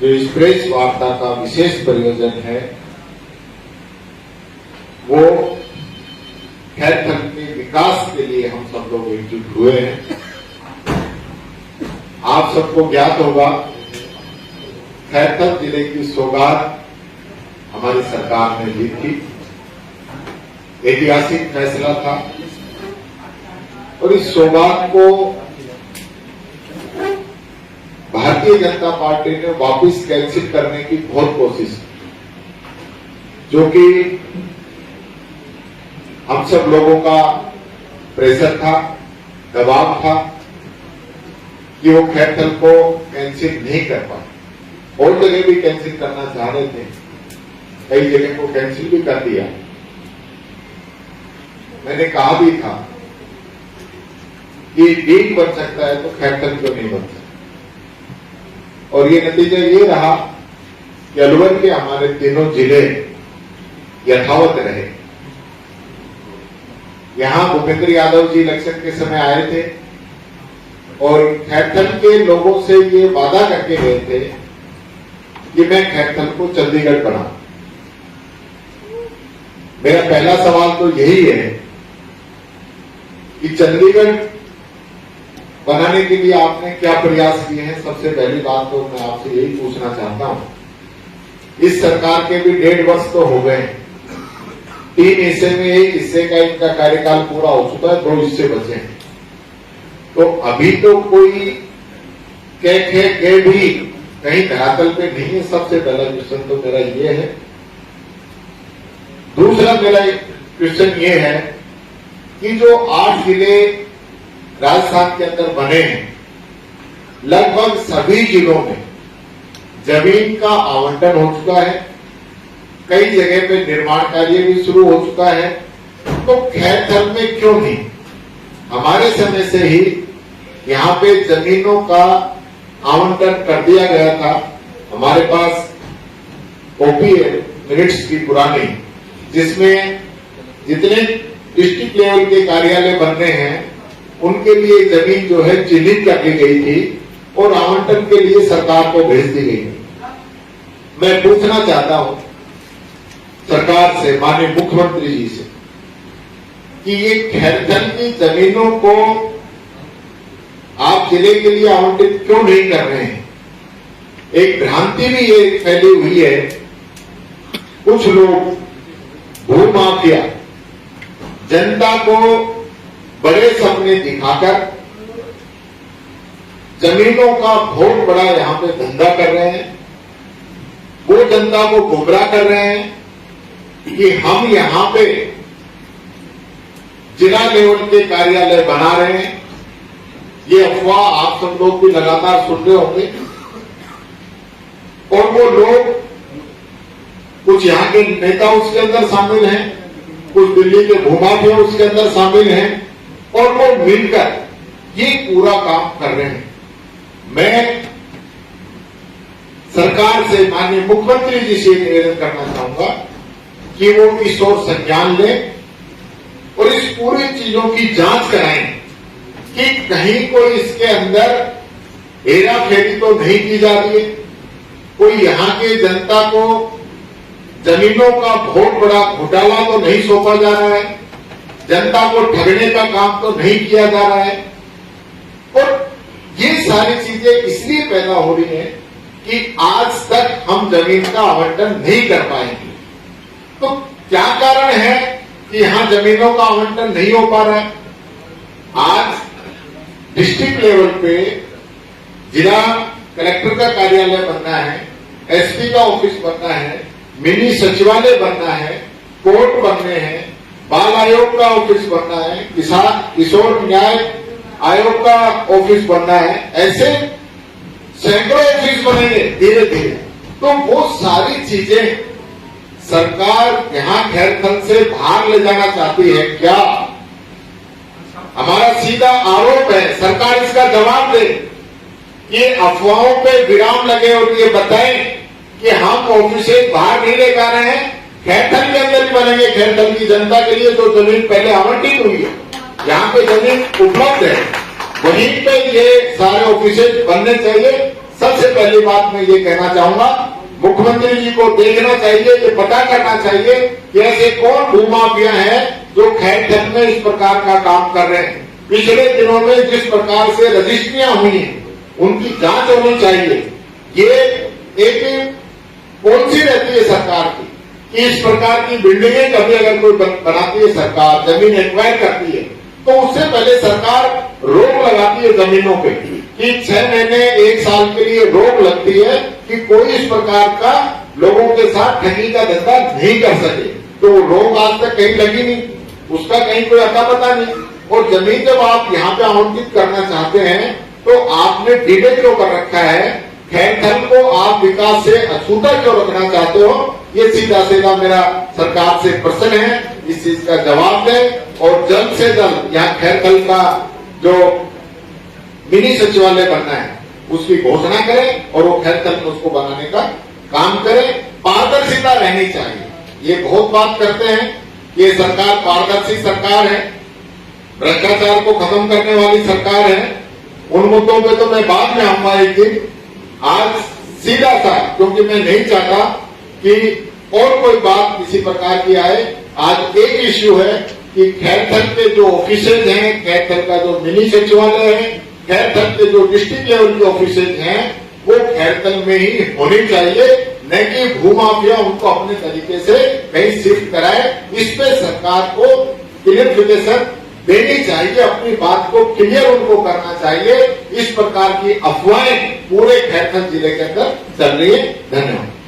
जो इस प्रेस वार्ता का विशेष प्रयोजन है वो खैरथल के विकास के लिए हम सब लोग एकजुट हुए हैं। आप सबको ज्ञात होगा खैरथल जिले की सौगात हमारी सरकार ने ली थी, ऐतिहासिक फैसला था और इस सौगात को भारतीय जनता पार्टी ने वापस कैंसिल करने की बहुत कोशिश की, जो कि हम सब लोगों का प्रेशर था, दबाव था कि वो खैरथल को कैंसिल नहीं कर पाए। और जगह भी कैंसिल करना चाह रहे थे, कई जगह को कैंसिल भी कर दिया। मैंने कहा भी था कि डील बन सकता है तो खैरथल क्यों नहीं बन सकता, और ये नतीजा ये रहा कि अलवर के हमारे तीनों जिले यथावत रहे। यहां भूपेंद्र यादव जी इलेक्शन के समय आए थे और खैरथल के लोगों से ये वादा करके गए थे कि मैं खैरथल को चंडीगढ़ बनाऊं। मेरा पहला सवाल तो यही है कि चंडीगढ़ बनाने के लिए आपने क्या प्रयास किए हैं। सबसे पहली बात तो मैं आपसे यही पूछना चाहता हूं। इस सरकार के भी 1.5 वर्ष तो हो गए, 3 हिस्से में 1 हिस्से का इनका कार्यकाल पूरा हो चुका है, 2 हिस्से बचे हैं। तो अभी तो कोई कह भी कहीं धरातल पे नहीं है। सबसे पहला क्वेश्चन तो मेरा ये है। दूसरा मेरा क्वेश्चन ये है कि जो 8 जिले राजस्थान के अंदर बने हैं, लगभग सभी जिलों में जमीन का आवंटन हो चुका है, कई जगह पे निर्माण कार्य भी शुरू हो चुका है। तो खैरथल में क्यों नहीं? हमारे समय से ही यहाँ पे जमीनों का आवंटन कर दिया गया था। हमारे पास कॉपी है मिनट्स की पुरानी, जिसमें जितने डिस्ट्रिक्ट लेवल के कार्यालय बनने हैं उनके लिए जमीन जो है चिन्हित कर ली गई थी और आवंटन के लिए सरकार को भेज दी गई। मैं पूछना चाहता हूं सरकार से, माननीय मुख्यमंत्री जी से, कि ये खैरथल की जमीनों को आप जिले के लिए आवंटित क्यों नहीं कर रहे हैं? एक भ्रांति भी ये फैली हुई है। कुछ लोग भूमाफिया जनता को बड़े सपने दिखाकर जमीनों का बहुत बड़ा यहां पे धंधा कर रहे हैं। वो जनता को गुमराह कर रहे हैं कि हम यहां पे जिला लेवल के कार्यालय बना रहे हैं। ये अफवाह आप सब लोग भी लगातार सुन रहे होंगे। और वो लोग, कुछ यहाँ के नेता उसके अंदर शामिल हैं, कुछ दिल्ली के भूमाफिया उसके अंदर शामिल हैं, और वो मिलकर ये पूरा काम कर रहे हैं। मैं सरकार से, माननीय मुख्यमंत्री जी से निवेदन करना चाहूंगा कि वो इस ओर संज्ञान लें और इस पूरी चीजों की जांच कराएं कि कहीं कोई इसके अंदर हेरा फेरी तो नहीं की जा रही है, कोई यहाँ के जनता को जमीनों का बहुत बड़ा घोटाला तो नहीं सौंपा जा रहा है, जनता को ठगने का काम तो नहीं किया जा रहा है। और ये सारी चीजें इसलिए पैदा हो रही हैं कि आज तक हम जमीन का आवंटन नहीं कर पाएंगे। तो क्या कारण है कि यहां जमीनों का आवंटन नहीं हो पा रहा है? आज डिस्ट्रिक्ट लेवल पे जिला कलेक्टर का कार्यालय बनना है, एसपी का ऑफिस बनना है, मिनी सचिवालय बनना है, कोर्ट बनने हैं, बाल आयोग का ऑफिस बनना है, किशोर न्याय आयोग का ऑफिस बनना है। ऐसे सैकड़ों ऑफिस बनेंगे धीरे धीरे। तो वो सारी चीजें सरकार यहां खैरथल से बाहर ले जाना चाहती है क्या? हमारा सीधा आरोप है, सरकार इसका जवाब दे। ये अफवाहों पे विराम लगे और ये बताएं कि हम ऑफिस बाहर नहीं ले जा रहे हैं, खैरथल के अंदर ही बनेंगे। खैरथल की जनता के लिए जो जमीन पहले आवंटित हुई है, यहाँ पे जमीन उपलब्ध है, वहीं पे ये सारे ऑफिस बनने चाहिए। सबसे पहली बात मैं ये कहना चाहूंगा, मुख्यमंत्री जी को देखना चाहिए, ये पता करना चाहिए कि ऐसे कौन भूमाफिया हैं जो खैरथल में इस प्रकार का काम कर रहे हैं। पिछले दिनों में जिस प्रकार से रजिस्ट्रियां हुई हैं, उनकी जांच होनी चाहिए। ये एक पॉलिसी रहती है सरकार की कि इस प्रकार की बिल्डिंगें कभी अगर कोई बनाती है सरकार, जमीन एक्वायर करती है, तो उससे पहले सरकार रोक लगाती है जमीनों पे कि 6 महीने 1 साल के लिए रोक लगती है कि कोई इस प्रकार का लोगों के साथ ठगी का धंधा नहीं कर सके। तो रोक आज तक कहीं लगी नहीं, उसका कहीं कोई अता पता नहीं। और जमीन जब आप यहाँ पे आवंटित करना चाहते हैं तो आपने डीडे क्यों कर रखा है, खैरथल को आप विकास से अछूता क्यों रखना चाहते हो, ये सीधा सीधा मेरा सरकार से प्रश्न है। इस चीज का जवाब दें और जल्द से जल्द यहाँ खैरथल का जो मिनी सचिवालय बनना है उसकी घोषणा करें और वो खैरथल में उसको बनाने का काम करें। पारदर्शिता रहनी चाहिए। ये बहुत बात करते हैं कि ये सरकार पारदर्शी सरकार है, भ्रष्टाचार को खत्म करने वाली सरकार है। उन मुद्दों पे तो मैं बाद में आऊंगा एक दिन। आज सीधा सा, क्योंकि मैं नहीं चाहता कि और कोई बात किसी प्रकार की आए। आज एक इश्यू है कि खैरथल के जो ऑफिसेज हैं, खैरथल का जो मिनी सचिवालय है, खैरथल के जो डिस्ट्रिक्ट लेवल के ऑफिसेज हैं, वो खैरथल में ही होनी चाहिए, न कि भूमाफिया उनको अपने तरीके से कहीं शिफ्ट कराए। इस पे सरकार को क्लियरिफिकेशन देनी चाहिए, अपनी बात को क्लियर उनको करना चाहिए। इस प्रकार की अफवाहें पूरे खैरथल जिले के अंदर चल रही है। धन्यवाद।